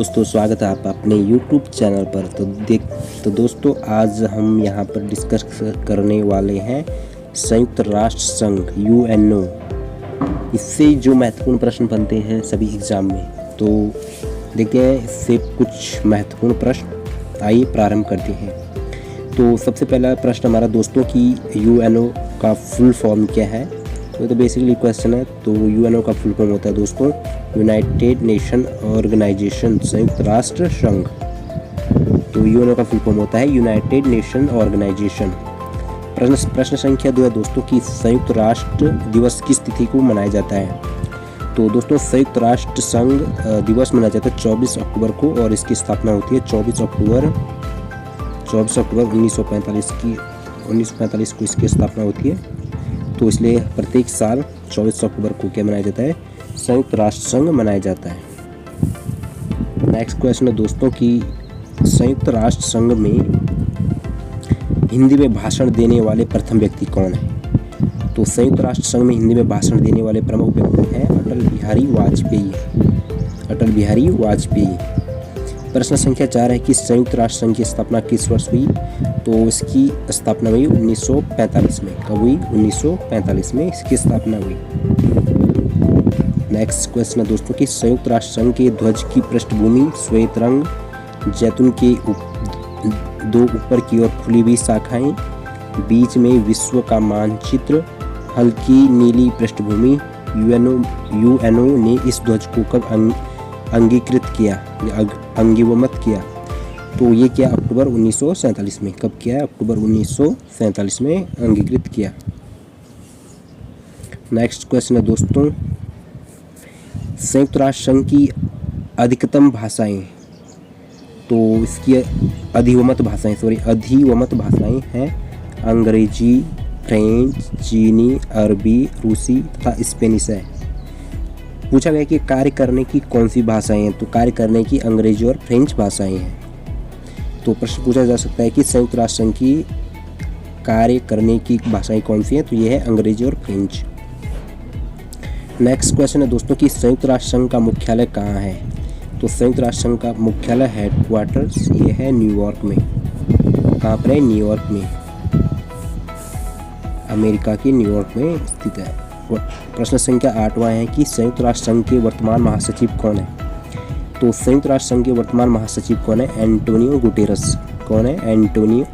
दोस्तों, स्वागत है आप अपने YouTube चैनल पर। तो दोस्तों, आज हम यहाँ पर डिस्कस करने वाले हैं संयुक्त राष्ट्र संघ UNO। इससे जो महत्वपूर्ण प्रश्न बनते हैं सभी एग्जाम में, तो देखते हैं इससे कुछ महत्वपूर्ण प्रश्न। आइए प्रारंभ करते हैं। तो सबसे पहला प्रश्न हमारा दोस्तों की UNO का फुल फॉर्म क्या है। तो बेसिकली क्वेश्चन है। तो UNO का फुल फॉर्म होता है दोस्तों यूनाइटेड नेशन ऑर्गेनाइजेशन, संयुक्त राष्ट्र संघ। तो UNO का फुल फॉर्म होता है यूनाइटेड नेशन ऑर्गेनाइजेशन। प्रश्न संख्या 2 है दोस्तों कि संयुक्त राष्ट्र दिवस किस तिथि को मनाया जाता है। तो दोस्तों, संयुक्त राष्ट्र संघ दिवस मनाया जाता है 24 अक्टूबर को, और इसकी स्थापना होती है 24 अक्टूबर 1945 को इसकी स्थापना होती है। तो इसलिए प्रत्येक साल 24 अक्टूबर को क्या मनाया जाता है, संयुक्त राष्ट्र संघ मनाया जाता है। नेक्स्ट क्वेश्चन है दोस्तों कि संयुक्त राष्ट्र संघ में हिंदी में भाषण देने वाले प्रथम व्यक्ति कौन है। तो संयुक्त राष्ट्र संघ में हिंदी में भाषण देने वाले प्रमुख व्यक्ति हैं अटल बिहारी वाजपेयी। प्रश्न संख्या 4 है कि संयुक्त राष्ट्र संघ की स्थापना किस वर्ष हुई। तो इसकी स्थापना हुई 1945 में। कब हुई? 1945 में इसकी स्थापना हुई। नेक्स्ट क्वेश्चन है दोस्तों कि संयुक्त राष्ट्र संघ के ध्वज की पृष्ठभूमि श्वेत रंग, जैतून के दो ऊपर की ओर फुली हुई शाखाएं, बीच में विश्व का मानचित्र, हल्की नीली पृष्ठभूमि। UNO ने इस ध्वज को कब अंगीकृत किया या अंगिवमत किया। तो ये क्या, अक्टूबर 1947 में। कब किया? अक्टूबर 1947 में अंगीकृत किया। नेक्स्ट क्वेश्चन है दोस्तों, संयुक्त राष्ट्र संघ की अधिकतम भाषाएं। तो इसकी अधिवमत भाषाएं हैं अंग्रेजी, फ्रेंच, चीनी, अरबी, रूसी तथा स्पेनिश है। पूछा गया कि कार्य करने की कौन सी भाषाएं हैं। तो कार्य करने की अंग्रेजी और फ्रेंच भाषाएं हैं। तो प्रश्न पूछा जा सकता है कि संयुक्त राष्ट्र संघ की कार्य करने की भाषाएं कौन सी हैं। तो ये है अंग्रेजी और फ्रेंच। नेक्स्ट क्वेश्चन है दोस्तों कि संयुक्त राष्ट्र संघ का मुख्यालय कहाँ है। तो संयुक्त राष्ट्र संघ का मुख्यालय हेडक्वार्टर्स ये है न्यूयॉर्क में। कहाँ पर है? न्यूयॉर्क में, अमेरिका के न्यूयॉर्क में स्थित है। प्रश्न संख्या 8वां है कि संयुक्त राष्ट्र संघ के वर्तमान महासचिव कौन है। तो संयुक्त राष्ट्र संघ के वर्तमान महासचिव कौन है? Antonio Guterres. कौन है? Antonio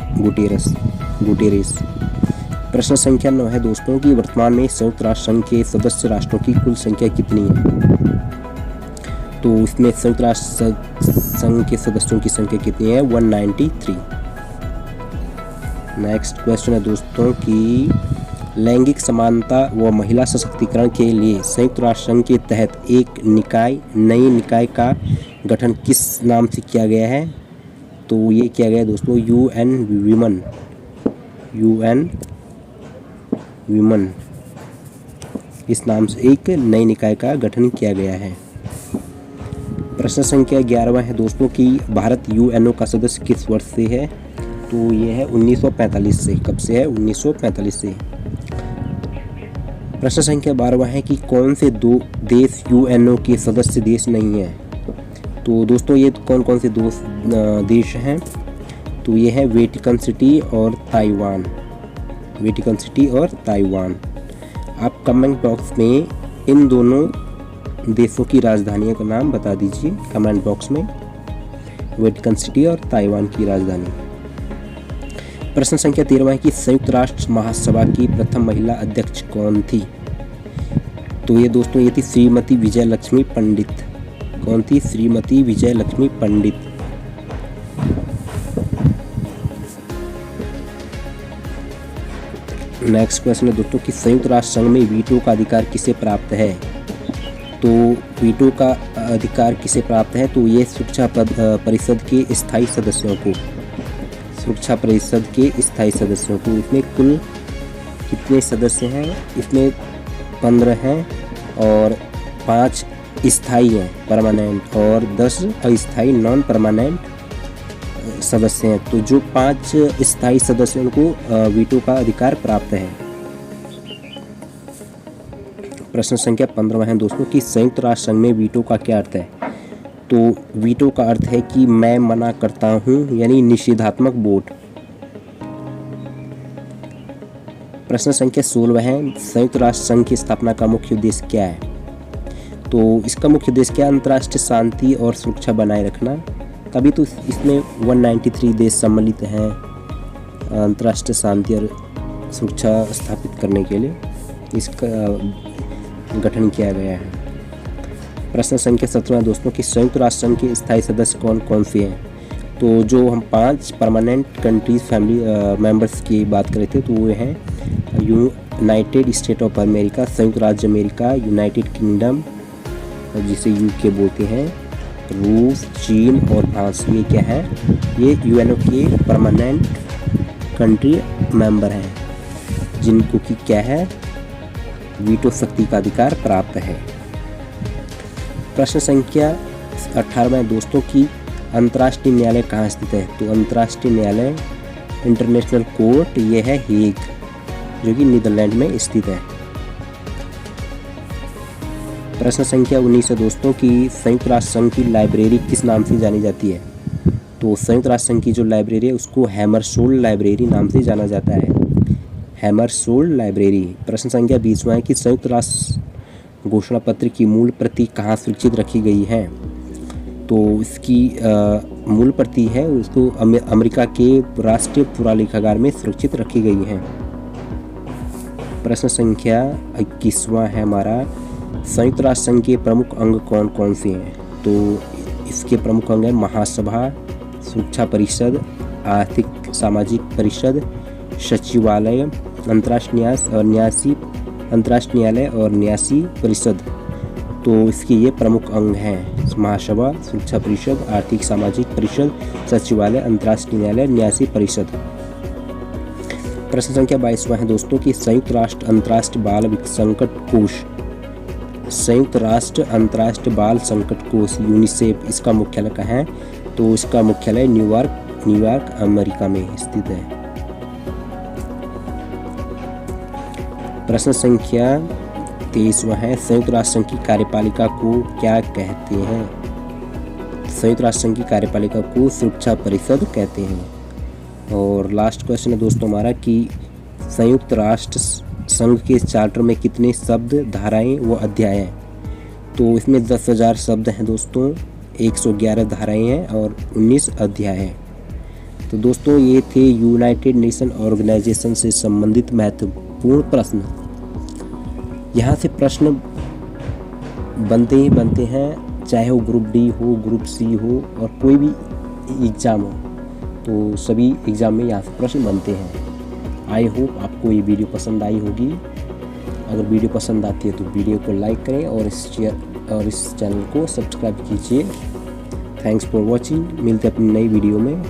Guterres. प्रश्न संख्या 9 है दोस्तों कि वर्तमान में संयुक्त राष्ट्र संघ के सदस्य राष्ट्रों की कुल संख्या कितनी है। तो इसमें संयुक्त राष्ट्र संघ के सदस्यों की संख्या कितनी है? 193। नेक्स्ट क्वेश्चन है दोस्तों कि लैंगिक समानता व महिला सशक्तिकरण के लिए संयुक्त राष्ट्र संघ के तहत एक नई निकाय का गठन किस नाम से किया गया है। तो ये किया गया दोस्तों UN वीमन, इस नाम से एक नई निकाय का गठन किया गया है। प्रश्न संख्या 11वां है दोस्तों कि भारत UNO का सदस्य किस वर्ष से है। तो ये है 1945 से। कब से है? 1945 से। प्रश्न संख्या 12वां है कि कौन से दो देश UNO के सदस्य देश नहीं हैं। तो दोस्तों, ये कौन कौन से दो देश हैं। तो ये है वेटिकन सिटी और ताइवान। आप कमेंट बॉक्स में इन दोनों देशों की राजधानियों का नाम बता दीजिए। कमेंट बॉक्स में वेटिकन सिटी और ताइवान की राजधानी। प्रश्न संख्या 13वां है कि संयुक्त राष्ट्र महासभा की प्रथम महिला अध्यक्ष कौन थी। तो ये दोस्तों ये थी श्रीमती विजय लक्ष्मी पंडित। कौन थी? श्रीमती विजय लक्ष्मी पंडित। नेक्स्ट क्वेश्चन है दोस्तों कि संयुक्त राष्ट्र संघ में वीटो का अधिकार किसे प्राप्त है। तो वीटो का अधिकार किसे प्राप्त है। तो ये सुरक्षा परिषद के स्थायी सदस्यों को। इसमें कुल कितने सदस्य हैं? इसमें 15 हैं और 5 स्थायी हैं परमानेंट, और 10 अस्थायी नॉन परमानेंट सदस्य हैं। तो जो 5 स्थायी सदस्यों को वीटो का अधिकार प्राप्त है। प्रश्न संख्या 15 है दोस्तों कि संयुक्त राष्ट्र संघ में वीटो का क्या अर्थ है। तो वीटो का अर्थ है कि मैं मना करता हूँ, यानी निषेधात्मक वोट। प्रश्न संख्या 16 है, संयुक्त राष्ट्र संघ की स्थापना का मुख्य उद्देश्य क्या है? तो इसका मुख्य उद्देश्य क्या? अंतर्राष्ट्रीय शांति और सुरक्षा बनाए रखना। तभी तो इसमें 193 देश सम्मिलित हैं अंतर्राष्ट्रीय शांति और सुरक्षा स्थापित करने के लिए इसका गठन किया गया है। प्रश्न संख्या 17 दोस्तों कि संयुक्त राष्ट्र संघ के स्थायी सदस्य कौन कौन से हैं? तो जो हम 5 परमानेंट कंट्रीज फैमिली मेंबर्स की बात कर रहे थे, तो वो हैं यूनाइटेड स्टेट ऑफ अमेरिका, संयुक्त राज्य अमेरिका, यूनाइटेड किंगडम जिसे यूके बोलते हैं, रूस, चीन और फ्रांस। ये क्या है? ये यूएनओ के परमानेंट कंट्री मेंबर हैं, जिनको कि क्या है, वीटो शक्ति का अधिकार प्राप्त है। प्रश्न संख्या 18 दोस्तों की अंतर्राष्ट्रीय न्यायालय कहाँ स्थित है? तो अंतर्राष्ट्रीय न्यायालय इंटरनेशनल कोर्ट ये है हेग, जो कि नीदरलैंड में स्थित है। प्रश्न संख्या 19 दोस्तों की संयुक्त राष्ट्र संघ की लाइब्रेरी किस नाम से जानी जाती है? तो संयुक्त राष्ट्र संघ की जो लाइब्रेरी है उसको हैमरशोल्ड लाइब्रेरी नाम से जाना जाता है, हैमरशोल्ड लाइब्रेरी। प्रश्न संख्या 20 है कि संयुक्त राष्ट्र घोषणा पत्र की मूल प्रति कहाँ सुरक्षित रखी गई है? तो इसकी मूल प्रति है उसको अमेरिका के राष्ट्रीय पुरालेखागार में सुरक्षित रखी गई है। प्रश्न संख्या 21 है हमारा, संयुक्त राष्ट्र संघ के प्रमुख अंग कौन कौन से हैं? तो इसके प्रमुख अंग हैं महासभा, सुरक्षा परिषद, आर्थिक सामाजिक परिषद, सचिवालय, अंतर्राष्ट्रीय न्यायालय और न्यासी परिषद। तो इसके ये प्रमुख अंग हैं, महासभा, सुरक्षा परिषद, आर्थिक सामाजिक परिषद, सचिवालय, अंतर्राष्ट्रीय न्यायालय, न्यासी परिषद। प्रश्न संख्या 22 है दोस्तों कि संयुक्त राष्ट्र अंतर्राष्ट्रीय बाल संकट कोष, संयुक्त राष्ट्र अंतर्राष्ट्रीय बाल संकट कोष यूनिसेफ, इसका मुख्यालय कहाँ है? तो इसका मुख्यालय न्यूयॉर्क अमेरिका में स्थित है। प्रश्न संख्या 23 है, संयुक्त राष्ट्र संघ की कार्यपालिका को क्या कहते हैं? संयुक्त राष्ट्र संघ की कार्यपालिका को सुरक्षा परिषद कहते हैं। और लास्ट क्वेश्चन है दोस्तों हमारा कि संयुक्त राष्ट्र संघ के चार्टर में कितने शब्द, धाराएं व अध्याय हैं? तो इसमें 10,000 शब्द हैं दोस्तों, 111 धाराएं हैं और 19 अध्याय हैं। तो दोस्तों ये थे यूनाइटेड नेशन ऑर्गेनाइजेशन से संबंधित महत्वपूर्ण प्रश्न। यहाँ से प्रश्न बनते ही बनते हैं, चाहे वो ग्रुप डी हो, ग्रुप सी हो और कोई भी एग्ज़ाम हो, तो सभी एग्ज़ाम में यहाँ से प्रश्न बनते हैं। आई होप आपको ये वीडियो पसंद आई होगी। अगर वीडियो पसंद आती है तो वीडियो को लाइक करें और इस चैनल को सब्सक्राइब कीजिए। Thanks for watching. मिलते हैं अपनी नई वीडियो में।